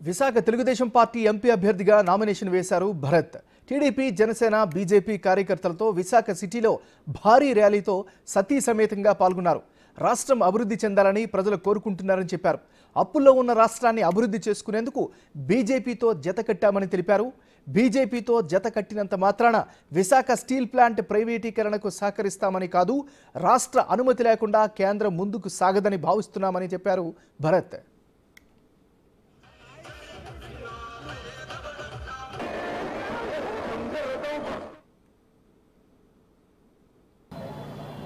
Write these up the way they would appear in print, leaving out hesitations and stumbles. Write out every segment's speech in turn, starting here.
Visakha Telugu Desam party MP అభ్యర్థిగా nomination వేశారు Bharat. TDP, Janasena, BJP కార్యకర్తలతో విశాఖ సిటీలో భారీ ర్యాలీతో సతీ సమేతంగా పాల్గొన్నారు. రాష్ట్రం అభివృద్ధి చెందాలని ప్రజలు కోరుకుంటున్నారని చెప్పారు. అప్పుల్లో ఉన్న రాష్ట్రాన్ని అభివృద్ధి చేసుకునేందుకు బీజేపీతో జత కట్టామని తెలిపారు. బీజేపీతో జత కట్టినంత మాత్రాన విశాఖ స్టీల్ ప్లాంట్ ప్రైవేటీకరణకు సహకరిస్తామని కాదు, రాష్ట్ర అనుమతి లేకుండా కేంద్రం ముందుకు సాగదని భావిస్తున్నామని చెప్పారు భరత్.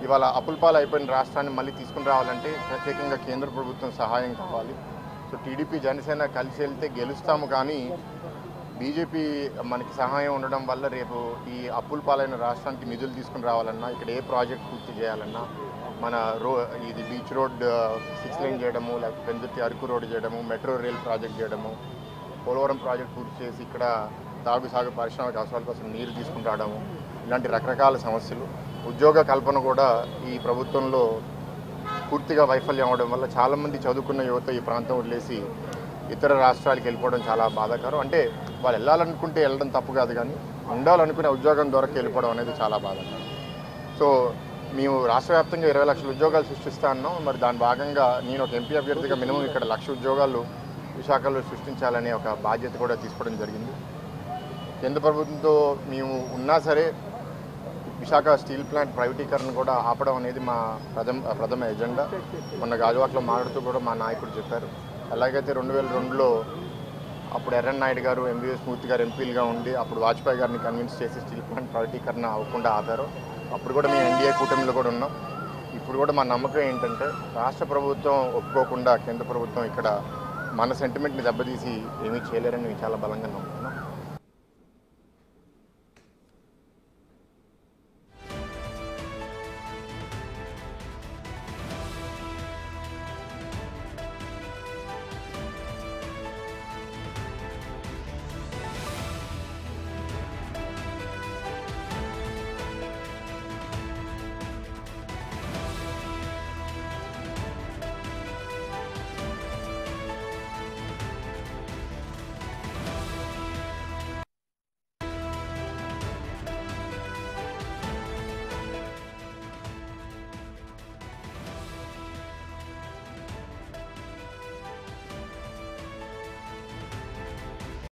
ఇవాళ అప్పులపాలు అయిపోయిన రాష్ట్రాన్ని మళ్ళీ తీసుకుని రావాలంటే ప్రత్యేకంగా కేంద్ర ప్రభుత్వం సహాయం కావాలి. సో టీడీపీ, జనసేన కలిసి వెళ్తే గెలుస్తాము, కానీ బీజేపీ మనకి సహాయం ఉండడం వల్ల రేపు ఈ అప్పులపాలైన రాష్ట్రానికి నిధులు తీసుకుని రావాలన్నా, ఇక్కడ ఏ ప్రాజెక్ట్ పూర్తి చేయాలన్నా, మన ఇది బీచ్ రోడ్ 6 లేన్ చేయడము, లేకపోతే పెందుర్తి అరకు రోడ్ చేయడము, మెట్రో రైల్ ప్రాజెక్ట్ చేయడము, పోలవరం ప్రాజెక్ట్ పూర్తి చేసి ఇక్కడ సాగు పారిశ్రామిక అవసరాల కోసం నీరు తీసుకుని రావడము, ఇలాంటి రకరకాల సమస్యలు. ఉద్యోగ కల్పన కూడా ఈ ప్రభుత్వంలో పూర్తిగా వైఫల్యం అవడం వల్ల చాలామంది చదువుకున్న యువత ఈ ప్రాంతం వదిలేసి ఇతర రాష్ట్రాలకు వెళ్ళిపోవడం చాలా బాధాకరం. అంటే వాళ్ళు వెళ్ళాలనుకుంటే వెళ్ళడం తప్పు కాదు, కానీ ఉండాలనుకునే ఉద్యోగం దొరక వెళ్ళిపోవడం అనేది చాలా బాధాకరం. సో మేము రాష్ట్ర వ్యాప్తంగా 20 లక్షల ఉద్యోగాలు సృష్టిస్తా అన్నాం. మరి దాని భాగంగా నేను ఒక ఎంపీ అభ్యర్థిగా మినిమం ఇక్కడ 1,00,000 ఉద్యోగాలు విశాఖలో సృష్టించాలనే ఒక బాధ్యత కూడా తీసుకోవడం జరిగింది. కేంద్ర ప్రభుత్వంతో మేము ఉన్నా సరే విశాఖ స్టీల్ ప్లాంట్ ప్రైవేటీకరణ కూడా ఆపడం అనేది మా ప్రథమ ఎజెండా. మొన్న గాజువాకలో మాట్లాడుతూ కూడా మా నాయకుడు చెప్పారు. ఎలాగైతే 2002లో అప్పుడు ఎర్రన్ నాయుడు గారు, ఎంవీఎస్ మూర్తి గారు ఎంపీలుగా ఉండి అప్పుడు వాజ్పేయి గారిని కన్విన్స్ చేసి స్టీల్ ప్లాంట్ ప్రైవేటీకరణ అవ్వకుండా ఆపారు. అప్పుడు కూడా మేము ఎన్డీఏ కూటమిలో కూడా ఉన్నాం. ఇప్పుడు కూడా మా నమ్మకం ఏంటంటే రాష్ట్ర ప్రభుత్వం ఒప్పుకోకుండా కేంద్ర ప్రభుత్వం ఇక్కడ మన సెంటిమెంట్ని దెబ్బతీసి ఏమీ చేయలేరని మేము చాలా బలంగా నమ్ముతున్నాం.